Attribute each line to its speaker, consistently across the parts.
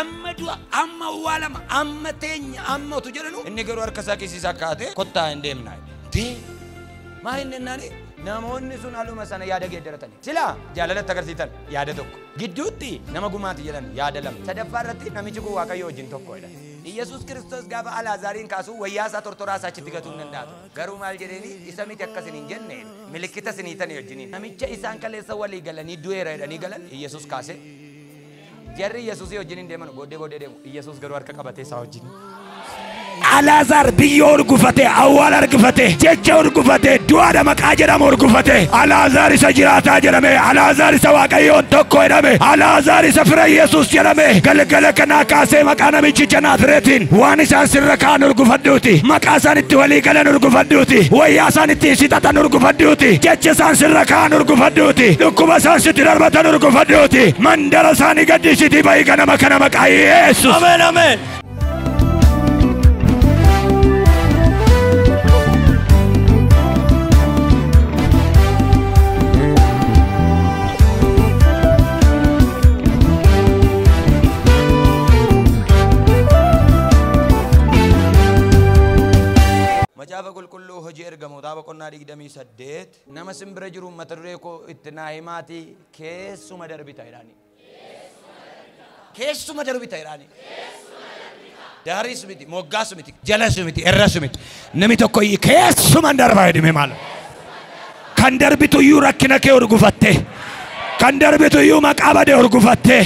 Speaker 1: amma du'a amma awwaalama amma teenya amma utu jedhanu inni garuu harka isaa keessa kaa'ate kottaa hin deemnaa maa inni naani namoonni sun aluma sana yaada geeddaratanii sila jaalalatti agarsiisan yaada tokko gidduutti nama gumaati jedhan yaada lama sadaffaa irratti namichi kun Waaqayyo wajjin tokko jedhan Yesus Kristos gaafa Alaazaariin kaasuu wayyaa isaa tortoraa isaa achitti gatuu hin danda'u garuu maal jedheeni isa miti akkasin hin jenne milikkita siniitanii wajjiniin namicha isaan kaleessa walii galanii du'eera jedhanii galan Yesus kaase jarri Yesus wajjiniin deeman booddee deemu Yesus garuu harka qabatee isaa wajjin Alazar biyyo urgufate awwal argufate jecha urgufate du'a maqaa jedhamu urgufate Alazar isa jiraata jedhame Alazar isa Waaqayyoon tokko jedhame Alazar isa fira Yesus jedhame galgala kana kaasee maqaa namicha Naazreetiin waan isaan sirra kaan urgufadhuuti maqaa isaanitti walii galan urgufadhuuti wayyaa isaanitti sixatan urgufadhuuti jecha isaan sirra kaan urgufadhuuti dhukkuba isaan sitti darbatan urgufadhuuti mandara isaanii gaddisiitii ba'i ganama kana maqaa Yesus Amen Amen Macaafa qulqulluu hojii ergamootaa boqonnaa 28 nama simbira jiru mata duree koo itti naa himaati keessuma darbita jedhani keessuma darbita jedhani daaris miti moggaas miti jalas miti erras miti nami tokko keessuma darba jedhame maal kan darbitu iyyuu rakkina kee urgufatte kan darbitu iyyuu maqaa badee urgufatte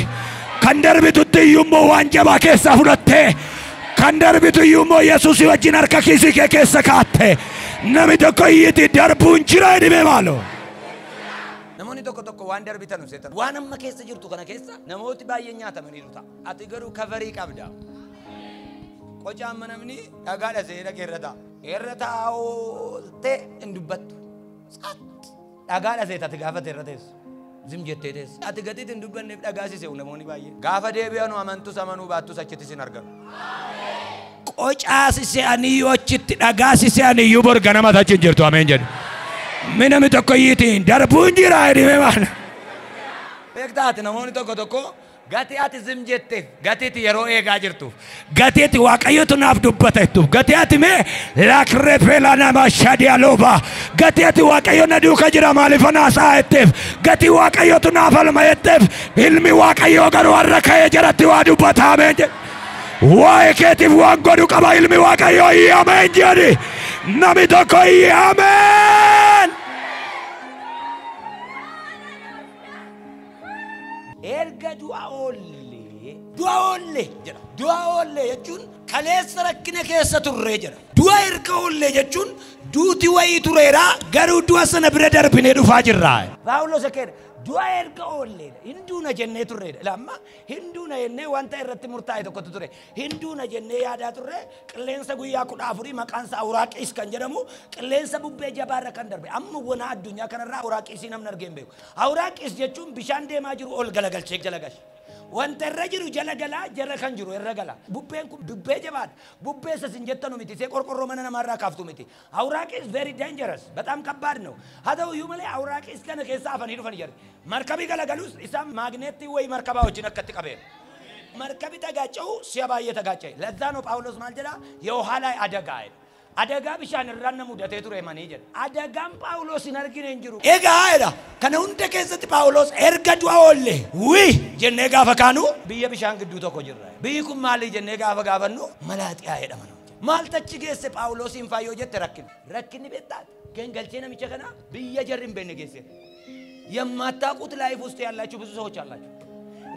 Speaker 1: kan darbitutti iyyuu immoo waan jabaa keessaa fudhatte kan darbitu iyyuu Yesuus wajjin harka kiisii kee keessa kaa'atte nami tokko iyyiti darbuun jira jedhame maalo namoonni tokko waan darbitan seetan waan amma keessa jirtu kana keessa namooti baay'een nyaatamaniiru ta'a ati garuu kafarii qabda qocaan manamni dhagaadha seera keerrata irrata oolte hin dubbattu dhagaadha seetati gaafate irra teessu zim jettee teessu ati gatiitti hin dubbanneef dhagaasise namoonni baay'een gaafa deebi'anu amantus amanuu baattus achitti sin argamu qocaasise aniyyuu achitti dhagaasise aniyyuu borga nama tachiin jirtu ameen jedhu minami tokko iyyitiin darbuun jira jedhime maana beektaati namoonni tokko gati ati zim jetteef gatiitti yeroo eegaa jirtuuf gatiitti Waaqayyotu naaf dubbateettuuf gatiitti mee lakrefela nama shadialooba gatiitti Waaqayyo na duuka jira maaliif naasaa jetteef gati Waaqayyotu naaf alma jetteef ilmi Waaqayyoo garuu har'a ka'ee jiratti waa dubbata ameen jedhu waa'ee keetiif waan godhu qaba ilmi Waaqayyoo ameen jedhi nami tokko ameen erga du'a oolle jedha du'a oolle jechuun kaleessa rakkina keessa turre jedha du'a erga oolle jechuun duuti wayii tureera garuu du'a sana bira darbinee dhufaa jirra Paawulos akeera du'a erga oolle hinduuna jennee turreedha lamma hinduuna jennee wanta irratti murtaa'e tokkotu ture hinduuna jennee yaadaa turre qilleensa guyyaa 14 maqaan isaa Awuraaqis kan jedhamu qilleensa bubbee jabaarra kan darbe amma wana addunyaa kanarraa Awuraaqis namni argeen beeku Awuraaqis jechuun bishaan deemaa jiru ol galagalchee jalagash wanta irra jiru jala kan jiru irra gala bubbeen kun bubbee jabaadha bubbee sasin jettanu miti see qorqorroo mana namarraa kaaftu miti Awuraaqis very dangerous በጣም ከባድ ነው ሀዳው ይመለ Awuraaqis kana keessa afanii dhufan jira markabi galagalus isa magneetti ወይ markabaዎችን አከት ቀበ markabi ተጋጨው ሲያባየ ተጋጨ ለዛ ነው ጳውሎስ ማልጀላ የውሃ ላይ አደጋ አደጋ ብቻን ራነ ሙደቴ ቱሬ ማን ይጀ አደጋም ጳውሎስ ይነርግን እንጅሩ ኤጋ አይዳ ከነው እንደ ከሰት ጳውሎስ ኤርገዱ አወለ ዊ ጀነ ጋፈካኑ ብየ ብቻን ግዱ ተኮ ጅራ ብይኩም ማል ጀነ ጋፈጋፈኑ መላጢያ አይደማ ነው ማልተች ገሰ ጳውሎስ ይንፋዮ ጀተ ረክን ቤታት ገንገልቼ ነው የሚቸከና ብየ ጀሪም በነገሰ የማታቁት ላይፍ ውስጥ ያላችሁ ብዙ ሰዎች አላችሁ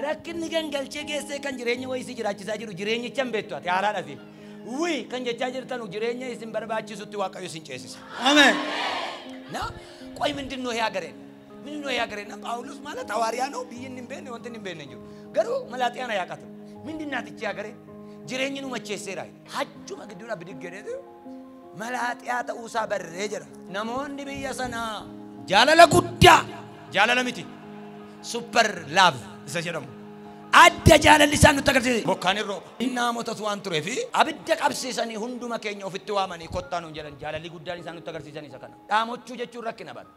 Speaker 1: ረክን ገንገልቼ ገሰ ከን ጅሬኛ ወይስ ጅራችሳ ጅሩ ጅሬኝቸም ቤቷት ያራዳፊ ዊ ከን ጀቻ ጅርተኑ ጅሬኛ ይስን በርባችሱት Waaqayyo ሲንጨስስ አሜን ና ቆይ ምንድነው ያገሬና ጳውሎስ ማለት ሐዋርያ ነው ቢይንም በኔ ወንተንም በኔ ነው ገሩ መላጢያና ያቃተ ምንድናት እቺ ያገሬ ጅሬኝኑ መቼሰራይ ሐጁ መግዱላ ብድገደ መላጢያ ተውሳ በረጀራ ነሞን ቢያሰና ጃለለ ጉዳ ጃለለ ሚቲ ሱፐር ላቭ ዘጀረሙ adda jaalallisaan tagarsiise bokkaani rooba inna motatu waan tureefi abidda qabsiisanii hunduma keenya ofitti waamanii kottaanu jedhan jaalalli guddaan isaan tagarsiisan isa kana dhaamochuu jechuun rakkina bad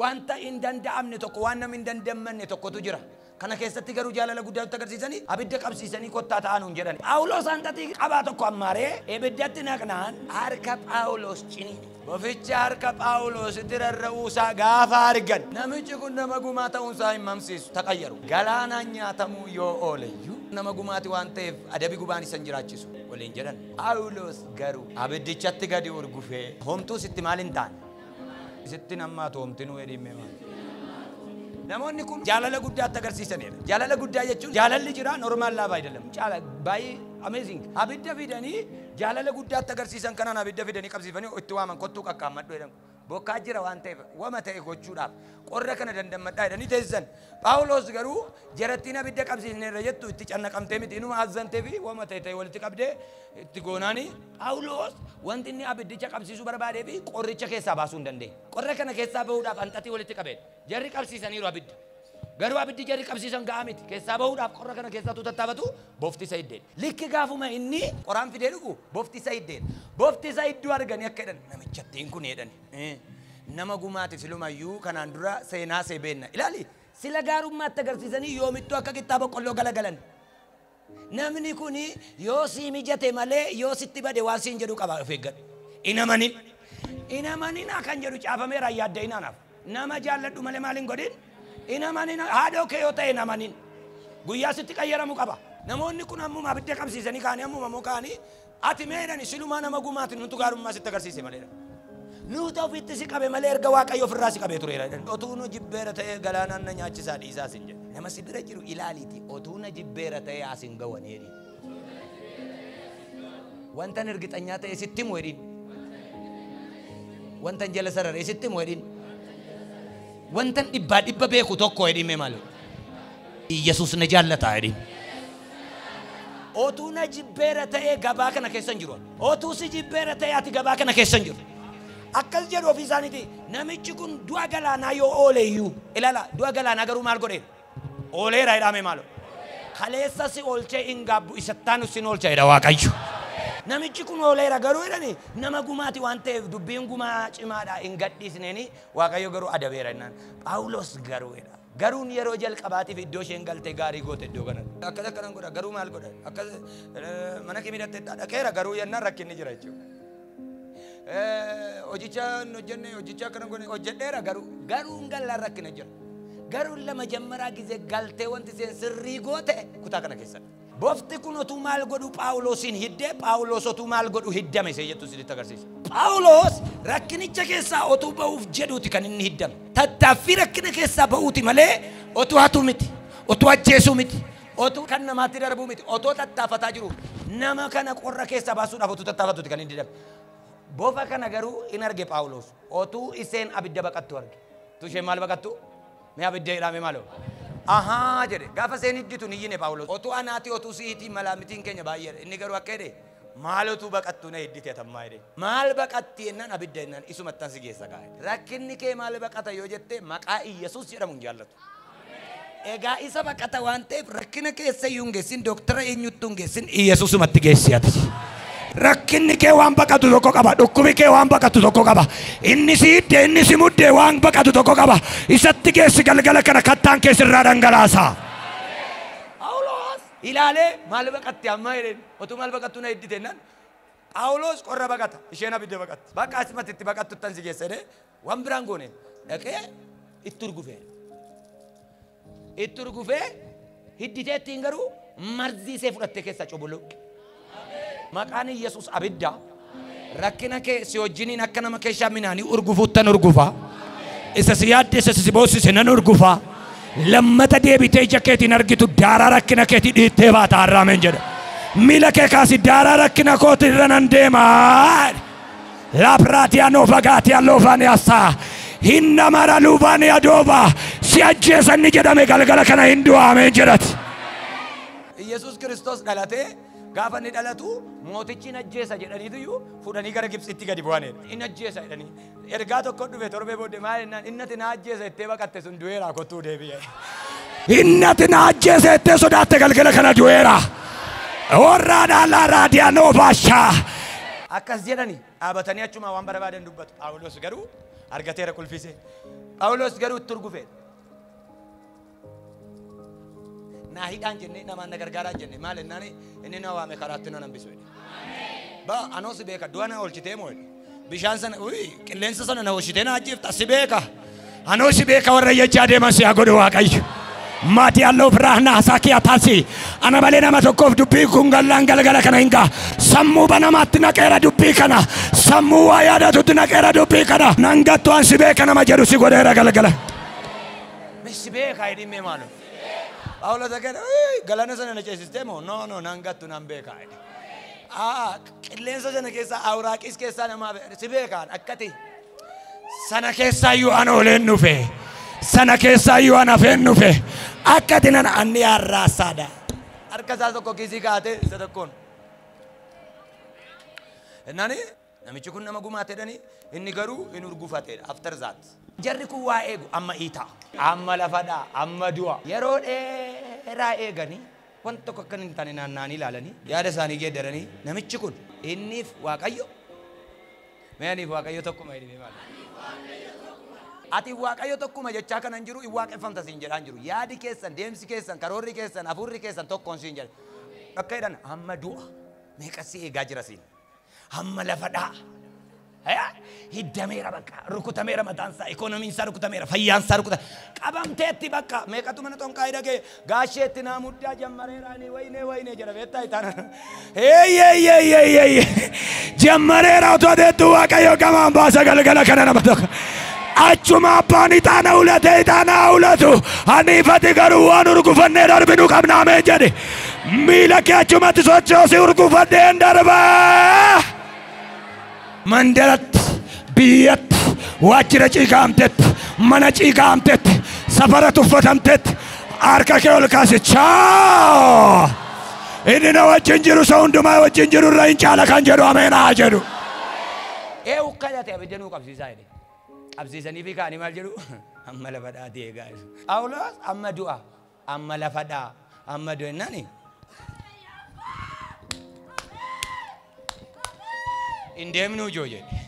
Speaker 1: wanta hin danda'amne tokko waan nam hin dandammanne tokkotu jira Kana keessatti garuu jaalala guddaa agarsiisanii abidda qabsiisanii kottaa ta'anuun jedhan. Phaawulos hanxaxii qabaa tokko ammaaree ibiddatti naqnaan harka Phaawulos ciniine. Boficha harka Phaawulos itti rarra'uusaa gaafa argan namichi kun nama gumaa ta'uunsaa hin mamsiisu taqayyaru. Galaanaan nyaatamuu yoo ooleyyuu nama gumaati waan ta'eef adabi gubaan isa hin jiraachisu waliin jedhan. Phaawulos garuu abiddichatti gadi urgufee homtuu sitti maal hin taane sitti nammaatu homtinuu edhimmee maal. Namoonni kun jaalala guddaa agarsiisaniidha. Jaalala guddaa jechuun jaalalli jira normaal laafaa jedhama. Baay'ee amazing. Abidda fidanii jaalala guddaa agarsiisan kanaan abidda fidanii qabsiifanii itti waaman kottuu qaqqaammadhu jedhamu. Bokkaa jira waan ta'eef wama ta'e gochuudhaaf qorra kana dandammadhaa jedhanii teessisan. Phaawulos garuu jarattiin abidda qabsiisneerra jettu itti cannaqamtee miti inuma azzantee fi wama ta'e walitti qabdee itti goonaanii Phaawulos wanti inni abiddicha qabsiisuu barbaadee fi qorricha keessaa baasuu hin dandeenye. Qorra kana keessaa bahuudhaaf hanxaxii walitti qabee jarri qabsiisaniiru abidda. Garuu abiddi jarri qabsiisan ga'a miti. Keessaa bahuudhaaf qorra kana keessaa tattaafatu bofti isa iddeen. Likki gaafuma inni qoraan fidee dhugu bofti isa iddeen. Bofti isa iddoo arganii akka jedhan namichattiin kun jedhan. Nama gumaati silumayyuu kanaan dura seenaa seebeenna. Ilaali sila gaarummaatti agarsiisanii yoomittuu akka kitaaba boqqolloo galagalan. Namni kun yoo sii mijate malee yoo sitti bade waan siin jedhu qaba of eeggadhu. Inamanin. Inamanin kan jedhu caafameera yaadda inaanaaf. Nama jaalladhu malee maaliin godhin? Inamanin haadhoo kee yoo ta'e namanin. Guyyaa sitti qayyaramu qaba. Namoonni kun ammuma abidda qabsiisanii kaanii ammuma moo kaanii ati meedhani silumaa nama gumaati nutu gaarummaa sitti agarsiise maleedha. Nuti ofitti si qabe malee erga Waaqayyo ofirraa si qabee tureera. Otuu nu jibbeera ta'e galaanaan na nyaachisaa dhiisaa sin jedhe. Nama si bira jiru ilaaliiti otuu na jibbeera ta'e asin gawwaneeri. Wantan ergixanyaa ta'e sitti himu hedhiin. Wantan jala sararee sitti himu hedhiin. Wantan dhibba beeku tokko hedhiime malu. Yesuus na jaallataa hedhiin. Otuu na jibbeera ta'e gabaa kana keessan jiru. Otuu si jibbeera ta'e ati gabaa kana keessan jiru. Akkas jedhu ofii isaaniiti namichi kun du'a galaanaa yoo ooleyyuu ilaala du'a galaanaa garuu maal godhee ooleera jedhame maalo kaleessa si oolchee hin gaabbu isattaan sin oolcha jedha Waaqayyo. Namichi kun ooleera garuu jedhani nama gumaati waan ta'eef dubbiin gumaa cimaadha hin gadhiisneeni Waaqayyo garuu adabeera jennaan. Phaawulos garuu jedha garuun yeroo jalqabaatiif iddoo isheen galtee gaarii goote iddoo kanatti akkas akkanan godha garuu maal godha akkas mana kee midhattee dhaqeera garuu yennaan rakkinni jira jechuudha. Hojicha hojjenne hojicha kana gone hojjedheera garuu gallaan rakkina jira. Garuu lama jammaraa gisee galtee wanti seen sirrii goote kutaa kana keessatti. Bofti kun otuu maal godhu Phaawulosin hiddee Phaawulos otuu maal godhu hiddame see jettu sitti agarsiisa. Phaawulos rakkinicha keessaa otuu ba'uuf jedhuuti kan inni hiddame. Tattaaffii rakkina keessaa ba'uuti malee otuu hatu miti otuu ajjeesuu miti otuu kan namaatti darbuu miti otoo tattaafataa jiru nama kana qorra keessaa baasuudhaaf otuu tattaafatuuti kan inni hiddame. Bofa kana garuu in arge Phaawulos otuu iseen abidda baqattu arge. Tu isheen maal baqattu? Mee abidda jedhame maalo? Ahaa jedhe gaafa seen hidditu ni yine Phaawulos. Otuu anaati otuu siitii malaamitiin keenya baay'eedha. Inni garuu akka jedhe maalotu baqattu na hiddite tammaa jedhe. Maal baqatti jennaan abidda jennaan isumattan si geessa kaa'e. Rakkinni kee maal baqata yoo jette maqaa Yesuus jedhamuun jaallatu. Egaa isa baqata waan ta'eef rakkina keessa iyyuu hin geessin dooktara eenyuttuu hin geessin Yesuusumatti geessi ati. Rakkinni kee waan baqatu tokko qaba. Dhukkubi kee waan baqatu tokko qaba. Inni si hidde inni si mudde waan baqatu tokko qaba. Isatti geessi galgala kana kattaan keessirraa dhangalaasa. Phaawulos ilaalee maal baqatti amma jedheen otuu maal baqattu na hiddite jennaan. Phaawulos qorra baqata isheen abidda baqatti. Bakka asimatti itti baqattu tan si geessa jedhee waan biraan goone dhaqee itti urgufee. Itti urgufee hidditee ittiin garuu marzii see fudhattee keessa coboloqqe. Maqaan Yesuus abidda rakkina kee si wajjiniin akka nama keessaa minaanii urgufuuttan urgufa. Isa si yaadde isa si boossise nan urgufa. Lammata deebitee ija keetiin argitu daaraa rakkina keetii dhiittee baata har'aameen jedha. Miila kee kaasi daaraa rakkina kooti irra nan deemaa. Laapraatiyaan fagaatiyaan loofaan yaasaa. Hinna mara luubaan yadooba si ajjeesanni jedhame galgala kana hin du'aameen jedhati. Yesuus Kiristoos dhalatee gaafa ni dhalatu mootichi in ajjeesa jedhaniitu fudhanii gara Gibxitti gadi bu'aniidha. In ajjeesa jedhanii ergaa tokko dhufe torbee booddee maal jennaan innati na ajjeesa ittee baqatte sun du'eeraa kottuu deebi'e. Innati na ajjeesa ittee sodaatte galgala kana du'eera. Warraa dhaalaa raadiyaanoo baashaa. Akkas jedhanii dhaabatanii achuma waan barbaadan dubbatu. Phaawulos garuu argateera kulfise. Phaawulos garuu itti urgufee. naa hidhaan jennee namaan na gargaaraa jenne maal ennaani inni na waame karaatti na nambisu ba anoo si beeka du'a na oolchitee moo bishaan sana qilleensa sana na oolchitee na ajjeefta si beeka anoo si beeka warra jechaa deeman si haa godhu Waaqayyo Mati allo brahna sakia tasi anabalena matokov dupi kungalanga galgala kana inga sammu banamatti nakera dupi kana sammu ayada tutna kera dupi kana nangatto ansibe kana majeru si godera galgala mesibe kaidi me malo Paolo zakena galana sana nache sistemo no nangatto nambe kaidi qilleensa sana keessa awraaqis keessa nama sibe kan akkati sana keessa yu anolen nufe sana keessa yu anafen nufe akkatinan anni arrasada harka isaa tokko kiisii kaate isa tokkoon nani namichi kun nama gumaatedhani inni garuu in urgufateedha after that jarri kun waa eegu amma iita amma lafadha amma du'a yeroo dheeraa eegani waan tokko akka hin taane naanna'anii ilaalanii yaada isaanii geeddaranii namichi kun inniif Waaqayyo meeniif Waaqayyo tokkuma jedhee maal ati Waaqayyo tokkuma jechaa kanan jiru waaqeffamta siin jedhaan jiru yaadi keessan deemsi keessan karoorri keessan afurri keessan tokkoon siin jedha akka jedhan amma du'a meeqasi eegaa jira siin amma lafadhaa hiddameera bakka rukutameera mataansaa ikoonomiinsaa rukutameera fayyaansaa rukuta qabamteetti bakka meeqatu mana tonqaa hidhagee gaasheetti naa muddaa jammareeraanii wayne jedha beektaa itaan jammareera otoo deettu Waaqayyo gamaan baasa galgala kana nama tokko achuma abbaan itaana ulatu hanifati garuu waan urgufannee darbinu qabnaamee jedhe miila kee achumatti sochoosi urgufanneen darbaa mandaratti biyyatti waajjira ciigaamtetti mana ciigaamtetti safara tuffatamtetti harka kee ol kaasi chaaw inni na wajjin jiru isa hundumaa wajjin jiru irra hin caala kan jedhu ameen haa jedhu ukkadate abiddanuu qabsiisaa jedhe absiisanii fi kaanii maal jedhu amma lafadhaa deegaa Phaawulos amma du'a amma lafadhaa amma du'a nani indeemnuu joo jedhe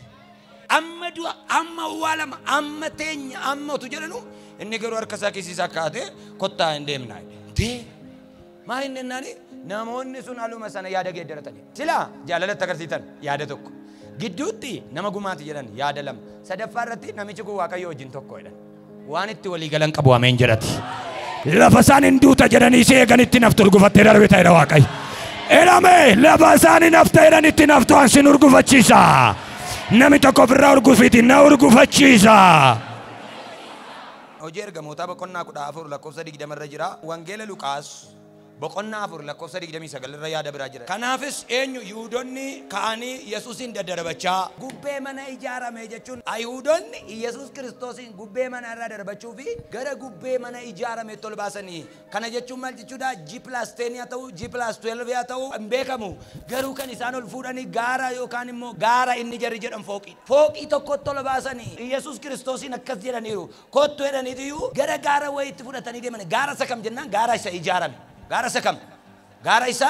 Speaker 1: amma du'a amma waalama amma teenya amma utu jedhanu inni garuu harka isaa kiisisaa kaate kottaa indeemnaa jedhe maa inni nani namoonni sun aluma sana yaada geeddaratanii silaa jaalalatti agarsiisan yaada tokko gidduutti nama gumaati jedhan yaada lama sadaffaa irratti namichi kun Waaqayyo wajjin tokko jedhan waan itti walii galan qabu ameen jedhati lafa isaan hin duuta jedhanii si eeganitti naftu urgufattee darbe ta'edha Waaqayyo edhame lafa isaan nafta jedhanitti naftu ansin urgufachiisa nami tokko ofirraa urgufiti na urgufachiisa hojii ergamootaa boqonnaa 14 lakkoofsa 20 irra jira wangeela Luqaas boqonnaa 4 lakkoofsa 29 irra yaada biraa jira kanaafis eenyu Yihuudoonni ka'anii Yesuusin daddarbachaa gubbee mana ijaarame jechuun Yihuudoonni Yesuus Kiristoosin gubbee mana irraa darbachuu fi gara gubbee mana ijaarame tol baasanii kana jechuun maal jechuudha G+10 haa ta'u G+12 haa ta'u hin beekamu garuu kan isaan ol fuudhanii gaara yookaan immoo gaara inni jarri jedhan fooqii tokko tol baasanii Yesuus Kiristoosin akkas jedhaniiru kottu jedhaniitu gara gaara wayiitti fudhatanii deeman gaara isa kam jennaan gaara isa ijaarame gaara isa kam gaara isa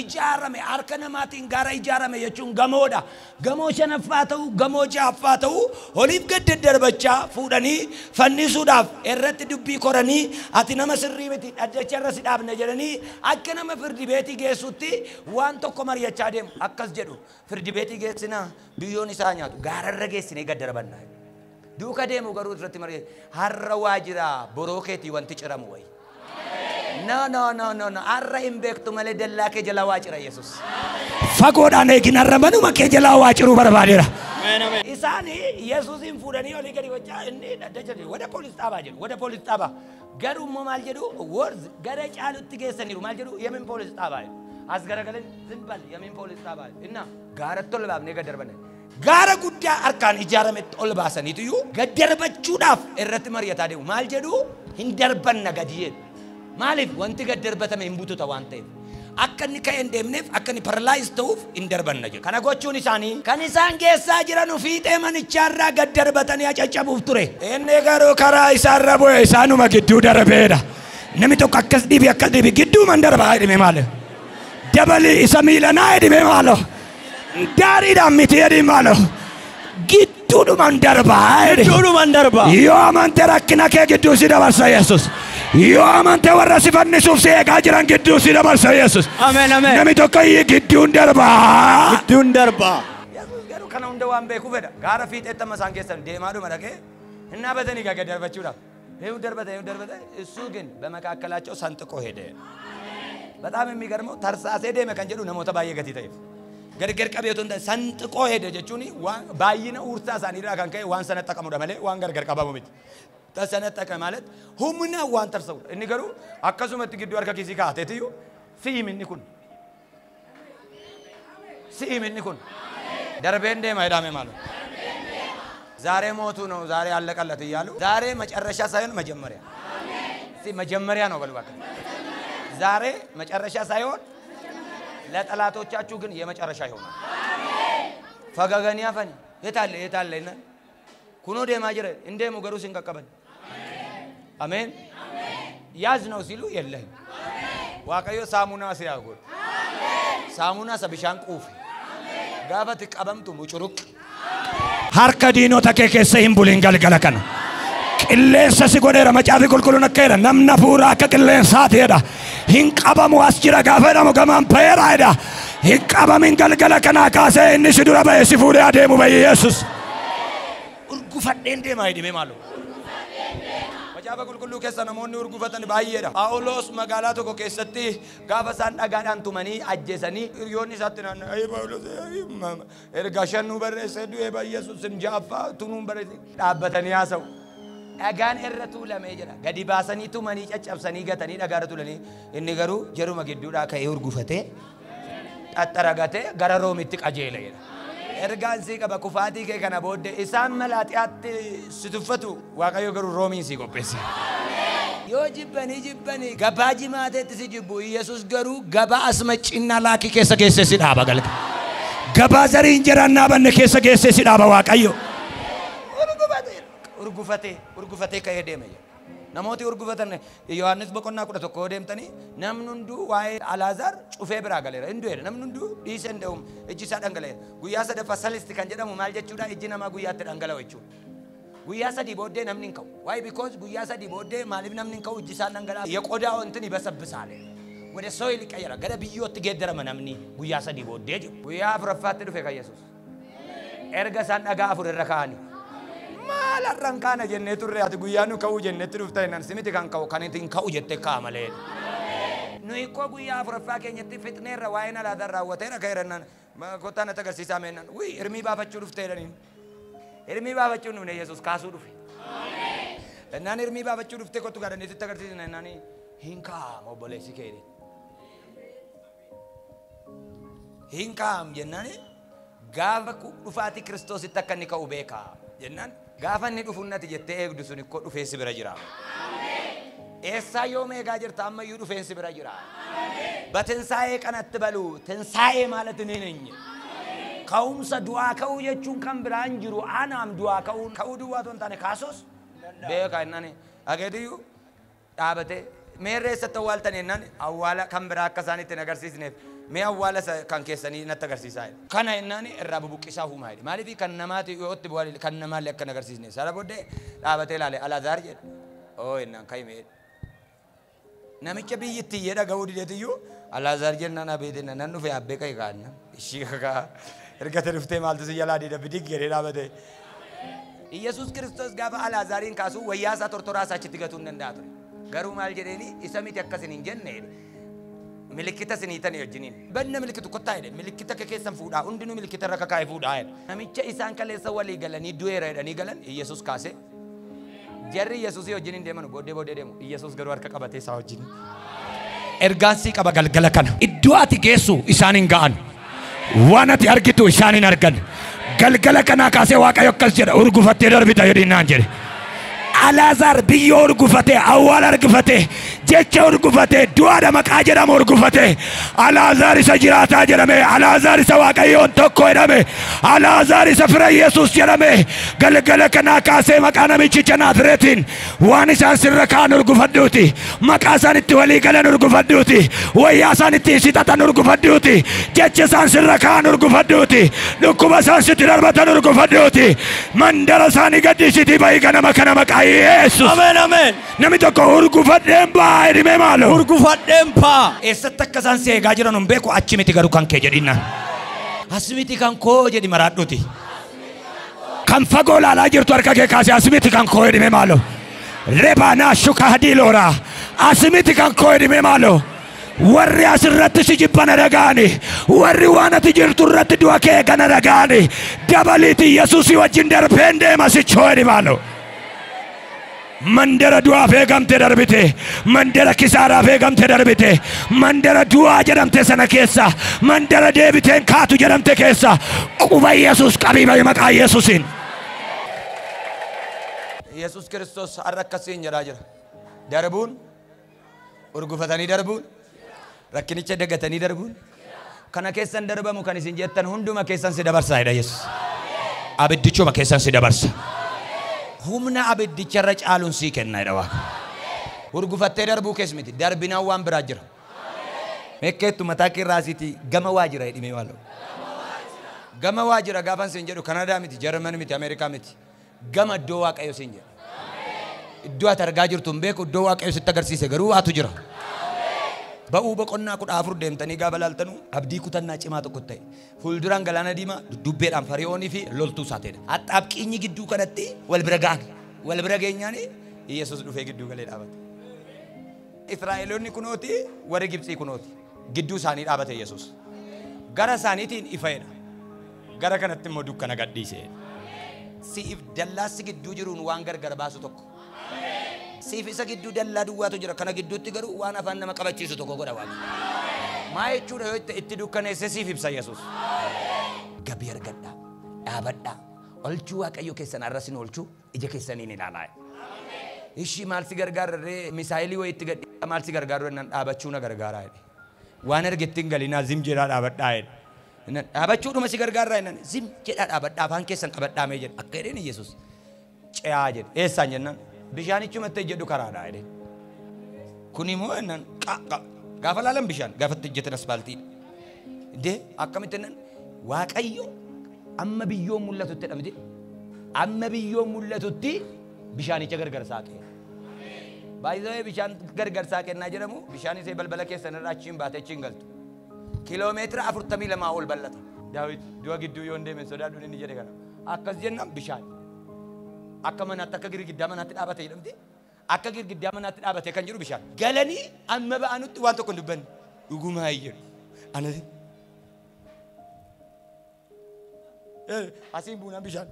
Speaker 1: ijaarame harka namaatiin gaara ijaarame jechuun gamoodha gamoo shanaffaa ta'u gamoo ja'affaa ta'u oliif gad daddarbachaa fuudhanii fannisuudhaaf irratti dubbii koranii ati nama sirrii miti dhaddacha irra si dhaabna jedhanii akka nama firdi beetii geessutti waan tokko mari'achaa deemu akkas jedhu firdi beetii geessinaa biyyoon isaa nyaatu gaara irra geessinee gad darbannaa duuka deemu garuu irratti har'a waa jira boroo keetii wanti ciramu wayi no arra imbektu male dallaa kee jalaa waa cira Yesuus fagoodhaan eegin har'a manuma kee jalaa waa ciruu barbaadeera isaanii Yesuusin fuudhanii olii gadi wachaa inni dhaddacha wada poolis dhaabaa jedhu wada poolis dhaabaa garuu immoo maal jedhu words gara caalutti geessaniiru maal jedhu yemin poolis dhaabaa as garagalan zimbal yemin poolis dhaabaa inna gaaratti ol baafnee gad darbanne gaara guddaa harkaan ijaarametti ol baasaniitu gad darbachuudhaaf irratti mari'ataa deemu maal jedhu hin darbanna gadi jedhu maaliif wanti gad darbatame hin bututa waan ta'eef akka inni ka'ee hin deemneef akka inni paralaayis ta'uuf hin darbanna jedhu kana gochuun isaanii kan isaan geessaa jiran fiixee manichaarraa gad darbatanii acaccabuuf ture inni garuu karaa isaarra bu'e isaanuma gidduu darbeedha namni tokko akkas dhibi gidduu man darbaa jedhime maal dabali isa miilanaa jedhime maal daariidhaan miti jedhime maal gidduudhuman darbaa yoo amante rakkina kee gidduu si dabarsa Yesuus Yoo amante warra si fannisuuf si eegaa jiran gidduu si dabarsa Yesus.
Speaker 2: Ameen ameen.
Speaker 1: Namni tokko gidduun darbaa.
Speaker 2: Gidduun darbaa.
Speaker 1: Yesus garuu kana hunda waan beeku fedha. Gaara fiixeettama isaan keessan deemaadhuma dhaqee hin dhaabatanii gaga darbachuudhaaf. Yehuu darbata እሱ ግን በመካከላቸው ሰንጥቆ ሄደ። በጣም የሚገርመው ተርሳሴ ደመ kan jedhu namoota baay'ee gatii ta'eef. Gargar qabeeton sanxiqoo hede jechuun baay'ina uurtaa isaaniirraa kan ka'e waan sana xaqamudha malee waan gargar qabamu miti. Sana xaqa ማለት humna waan tarsa'udha. Inni garuu akkasumatti gidduu harka kiisii kaa'ateetiyu si'iminni kun darbeen deema jedhame maalu. ዛሬ ሞቱ ነው ዛሬ አለቀለት እያሉ ዛሬ መጨረሻ ሳይሆን መጀመሪያ መጀመሪያ ነው በሉ በቃ ዛሬ መጨረሻ ሳይሆን ለጠላቶቻችሁ ግን የመጨረሻ ይሆናል። ፈጋገን ያፈን የታለ እና ኩኖ ደማ ጅረ እንደሙ ገሩ ሲንቀቀበል አሜን ያዝ ነው ሲሉ የለህ ዋቀዮ ሳሙና ሲያጎል ሳሙና ሰብሻን ቁፍ ጋበት ቀበምቱ ሙጭሩቅ harka diinota kee keessa hin bulin galgala kana. Qilleensa si godheera macaafi qulqulluun akka jedha namna fuura akka qilleensaatiidha. Hin qabamu as jira gaafa jedhamu gamaan ba'eeraadha. Hin qabamin galgala kanaa kaasee inni si dura ba'e si fuudhee adeemu ba'e Yesus. Urgufadheen deemaa hidhime maaloo. Macaafa qulqulluu keessa namoonni urgufatan baay'eedha. Phaawulos magaalaa tokko keessatti gaafa isaan dhagaadhaan tumanii ajjeesanii hiriyoonni isaatti naanna'ee Phaawulos erga shannuu barreessee du'ee Yesus jaaffaa tunuun barreessee dhaabbatanii haasa'u. Dhagaan irra tuulamee jira. Gadi baasanii tumanii caccabsanii gatanii dhagaa irra tuulanii inni garuu jaruma gidduudhaa ka'ee urgufatee xaxxaragatee gara Roomitti qajeele jedha. Ergaan si qaba kufaatii kee kana booddee isaan malaatiyaatti si tuffatu Waaqayyo garuu Roomiin si qopheesse. Yoo jibbanii gabaa jimaateetti si jibbu Yesus garuu gabaa asmacinnaa laakii keessa geessee si dhaaba galga. Gabaa zariin jiraannaa banne keessa geessee si dhaaba Waaqayyo. Urgufatee ka'ee deeme jedha. Namooti urgufatan Yohaannis boqonnaa 11 deemtanii namni hunduu waa'ee Alaazaar cufee biraa galeera. Hinduu jedha namni hunduu dhiisee nda'um ijji isaa dhangala'eera. Guyyaa sadaffaa salisti kan jedhamu maal jechuudha ijji namaa guyyaatti dhangala'u jechuudha. Guyyaa sadii booddee namni hin ka'u. Why because guyyaa sadii booddee maaliif namni hin ka'u ijji isaa dhangala'u. Yeqodaa wantin ይበሰብሳል. ወደ ሰው ይቀየራ ገደ ቢዮት ገደረመ namni guyyaa sadii booddee jiru. Guyyaa afuraffaatti dhufe kan Yesus. Erga isaan dhagaa afur irra kaa'anii maal arrankaana jennee turre ati guyyaa nu ka'uu jennetti dhufta innan simiti kan ka'u kan itti ka'u jette ka'a malee. Nuyi koo guyyaa afuraffaa keenyatti fixneerra waa'ee Alaazaar raawwateera ka'eerannan kottaan ati agarsiisaa meennan wuyi hirmii baafachuu dhuftee jedhaniin. Hirmii baafachuu dhufne Yesus kaasuu dhufe. Innaan hirmii baafachuu dhuftee kottu gaadhanii sitti agarsiisna innaan hin kaa'am obboleessi keedhe. Hin kaa'am jennaan gaafa dhufaatii Kiristoositti akka inni ka'u beekaa jennaan. Gaafa inni dhufunnati jettee eegdu sun ikkoo dhufeensi bira jira. Eessaa yoo meegaa jirta ammayyuu dhufeensi bira jira. Batinsaa'ee kanatti balu tinsaa'ee maalati ni neenye. Ka'umsa du'aa ka'uu jechuun kan biraan jiru anaam du'aa ka'uu duwwaa ton taane kaasos beekaa innani ageetiyyuu dhaabatee meerreessatti awwaaltan ennaan awwaala kan biraa akka isaanitti hin agarsiisneef mee awwaala kan keessanii natti agarsiisaa kana ennaan irraa bubuqqisaa humaa jedhe maaliif kan namaati yoo itti bu'aa kan namaallee akka hin agarsiisneef sana booddee dhaabatee ilaale Alaazaar jedhe oo ennaan ka'ime namicha biyyittii jedha ga'uu dideetiyyuu Alaazaar jennaan abeetina nan dhufe abbee ka'e kaanna ishii kakaa ergate dhuftee maaltu si jalaa dida bidig jedhee dhaabatee Yesus Kiristoos gaafa Alaazaariin kaasuu wayyaa isaa tortoraa isaa achitti gatuu hin danda'a ture. Garuu maal jedheeni isa miti akkasin hin jenne milikkita siniitanii wajjiniin. Banna milikkitu kottaa jedhe milikkita keessan fuudhaa hundinuu milikkita irra kakaa'e fuudhaa jedhe. Namicha isaan kaleessa walii galanii du'eera jedhanii galan Yesus kaase. Jarri Yesusii wajjiniin deeman booddee deemu. Yesus garuu harka qabatee isaa wajjin. Ergaan sii qaba galgala kana. Iddoo ati geessu isaan hin ga'an. Waan ati argitu isaan hin argan. Galgala kana kaasee Waaqayyo akkas jedha urgufattee darbita jedhinaan jedhe. Alaazaar biyyoo urgufatee awwaala urgufatee jecha urgufate du'aadha maqaa jedhamu urgufate Alaazaar isa jiraataa jedhame Alaazaar isa Waaqayyoon tokko jedhame Alaazaar isa fira Yesuus jedhame galgala kanaa kaasee maqaa namichicha Naazreetiin waan isaan sirra kaan urgufadhuuti maqaa isaan itti walii galan urgufadhuuti wayyaa isaan itti sixatan urgufadhuuti jecha isaan sirra kaan urgufadhuuti dhukkuba isaan sitti darbatan urgufadhuuti mandara isaanii gaddisiitii bahi ganama kana maqaa Yesuus
Speaker 2: Amen amen
Speaker 1: namni tokko urgufadheen baa edhime maalo
Speaker 2: urgufadheen baa
Speaker 1: eessatti akka isaan si eegaa jiran hin beeku achi miti garuu kan kee jedhinnan asmiti kan koo jedhi maraadhuuti kan fagoo laalaa jirtu harka kee kaasee asmiti kan koo edhime maalo rebaanaa shukaa diiloora asmiti kan koo edhime maalo warri asirratti si jibbana dhagaani warri waan ati jirtu irratti du'a kee gana dhagaani dabaliiti Yesuusii wajjin darbeen deema sichoo edhi maalo mandara du'aa feegamte darbite mandara kisaaraa feegamte darbite mandara du'aa jedhamte sana keessa mandara deebiteen kaatu jedhamte keessa quba Yesuus qabiiba maqaa Yesuusiin Yesuus Kiristoos har'a akkasiin jedhaa jira darbuun urgufatanii darbuun rakkinicha dagatanii darbuun kana keessan darbamu kan isin jettan hunduma keessan si dabarsaa jedha Yesuus abiddichuma keessan si dabarsa humna abiddicharra caaluun sii kenna jedha Waaqa urgufattee darbuu keessa miti darbinaan waan biraa jira mekkeettu mataa kee raasiitii gama waa jira jedhime maalo gama waa jira gaafan siin jedhu Kanadaa miti Jarman miti Ameerikaa miti gama iddoo Waaqayyo siin jedhu iddoo ati argaa jirtu hin beeku iddoo Waaqayyo sitti agarsiise garuu waatu jira ba'uu boqonnaa 14 deemtanii gaafa laaltanu abdii kutannaa cimaa tokko ta'e fuulduraan galaana diimaa dudubbeedhaan Fariyoonii fi loltuu isaateedha axxaabqiinyi gidduu kanatti wal bira ga'an wal bira geenyaani Yesuus dhufee gidduu galee dhaabate Israa'eloonni kunooti warri Gibxii kunooti gidduu isaanii dhaabate Yesuus gara isaaniitiin ifeedha gara kanatti immoo dukkana gadhiise siif dallaassi gidduu jiruun waan gargar baasu tokko siif isa gidduu dallaa duwwaatu jira kana gidduutti garuu waan afaan nama qabachiisu tokko godha Waaqa maa jechuudha yoo itti dukkaneesse siif ibsa Yesuus gabii argadhaa dhaabadhaa olchuu Waaqayyo keessan arrasin olchuu ija keessaniin ilaalaa ishii maal si gargaarree misaayilii wayitti gadhiisa maal si gargaaru nan dhaabachuu na gargaaraa jedhe waan argettiin galinaa zim jedhaa dhaabadhaa jedhe dhaabachuudhuma si gargaarraa jedhan zim jedhaa dhaabadhaa afaan keessan qabadhaamee jedhe akka jedheen Yesuus ce'aa jedhe eessaan jennaan bishaanichuma itti jedhu karaadhaa jedhe kun immoo nan gaafa laalan bishaan gaafa itti ejjetan asfaaltiidha de akkamitti nan Waaqayyo amma biyyoon mul'atutti dhamde amma biyyoon mul'atutti bishaanicha gargar saaqee baay'ee bishaan gargar saaqennaa jedhamu bishaan isee balbala keessan irraa achiin baatee achiin galtu kiiloomeetira 42 ol bal'ata Daawit du'a gidduu yoon deeme sodaadhuun inni jedhe kana akkas jennaan bishaan akka manaatti akka girgiddaa manaatti dhaabate jedhamti akka girgiddaa manaatti dhaabate kan jiru bishaan galanii amma ba'anutti waan tokko dubbanni dhugumaa jedhu anasi asiin buunaan bishaan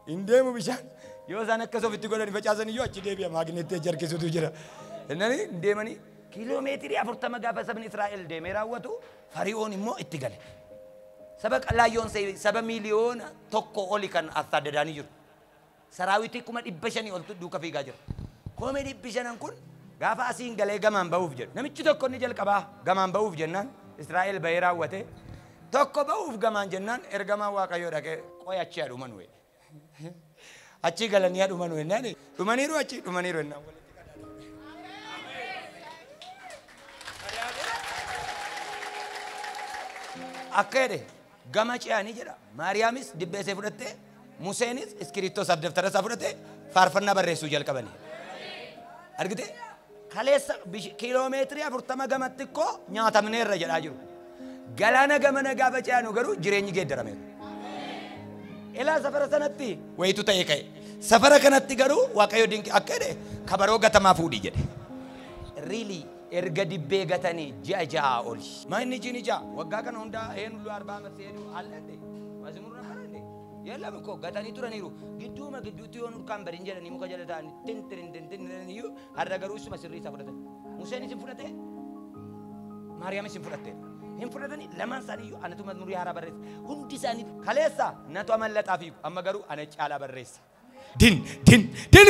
Speaker 1: hin deemu bishaan yoo isaan akka sofitti godhani facaasan iyyuu achi deebi'a maagneettee jarkisutu jira innani hin deemanii kiiloomeetirii 40 gaafa sabni Israa'el deemee raawwatu Fariyoon immoo itti gale saba qalaayoon saba miiliyoona tokko oli kan assaadadanii jiru Saraawitii kuma 500 ol duuka fiigaa jira koomee 500 kun gaafa asiin galee gamaan ba'uuf jedhu namichi tokko inni jalqabaa gamaan ba'uuf jennaan Israa'el ba'ee raawwate tokko ba'uuf gamaan jennaan ergamaan Waaqayyoo dhaqee qoyachi adhuman wee achi galanii adhuman wee nani dhumaniiru achi dhumaniiru ennaan akka jedhe gama ce'anii jedha Maariyaamis dibbeesee fudhatte Museenis iskiriittoo isaaf daftara isaa fudhate faarfannaa barreessuu jalqabanii argite kaleessa kiiloomeetirii 40 gamatti koo nyaatamneerra jedhaa jiru galaana gamana gaafa ce'anu garuu jireenyi geeddarameera ilaa safara sanatti wayitu ta'e ka'e safara kanatti garuu Waaqayyo dinqi akka jedhe kabaroo gatamaa fuudhii jedhe really erga dibbee gatanii ji'a ja'a oli maanni jini ja'a waggaa kana hundaa heen hullu 40 marseedu allande mazimurra barande yalla mko gatanii turaniiru gidduuma gidduutti yoon urkaan badin jedhanii muka jala ta'anii tin yu har'a garuu isuma sirrii isaa fudhatan Museen isin fudhate Maariyaam isin fudhatte hin fudhatanii lamaan isaanii iyyuu anatu mazmurii haaraa barreessa hundi isaanii kaleessa natu amallaxaa fi amma garuu ana caalaa barreessa din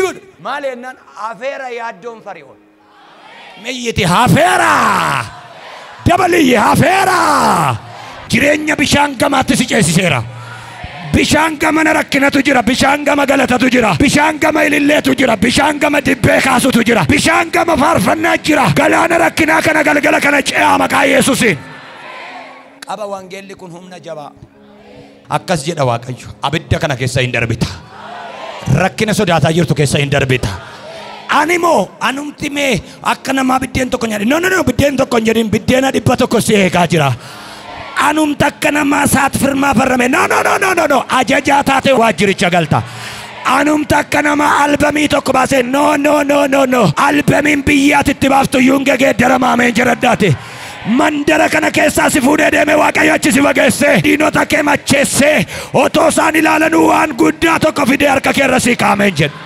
Speaker 1: good maal ennaan afeera yaaddoon Fariyoon Meyyiti hafeera. Dabaliyye hafeera. Jireenya bishaan gamaatti si ceesiseera. Bishaan gama rakkinatu jira, bishaan gama galatatu jira, bishaan gama ililleetu jira, bishaan gama dibbee kaasutu jira, bishaan gama faarfannaa jira. Galaana rakkinaa kana galgala kana ce'aa maqaa Yesuusiin. Qaba wangeelli kun humna jabaa. Akkas jedha Waaqayyo, abidda kana keessa hin darbita. Rakkina sodaataa jirtu keessa hin darbita. Animo anumti mee akka namaa biddeen tokko nyaadhi. No, biddeen tokko hin jedhin, biddeena 100 si eegaa jira. Anum takka nama saat firmaa farrame. No. Ajajaa taate waajjiricha galta. Anum takka nama albamii tokko baase. No. Albamiin biyyaatitti baaftu yuunga geeddarama ameen jedhadhaate. Mandara kana keessaa si fuudhee deeme Waaqayyo achi si fageesse. Diinota kee macheesse. Otoo isaan ilaalanuu waan guddaa tokko fidee harka kee irra si kaa'ameen jedhu.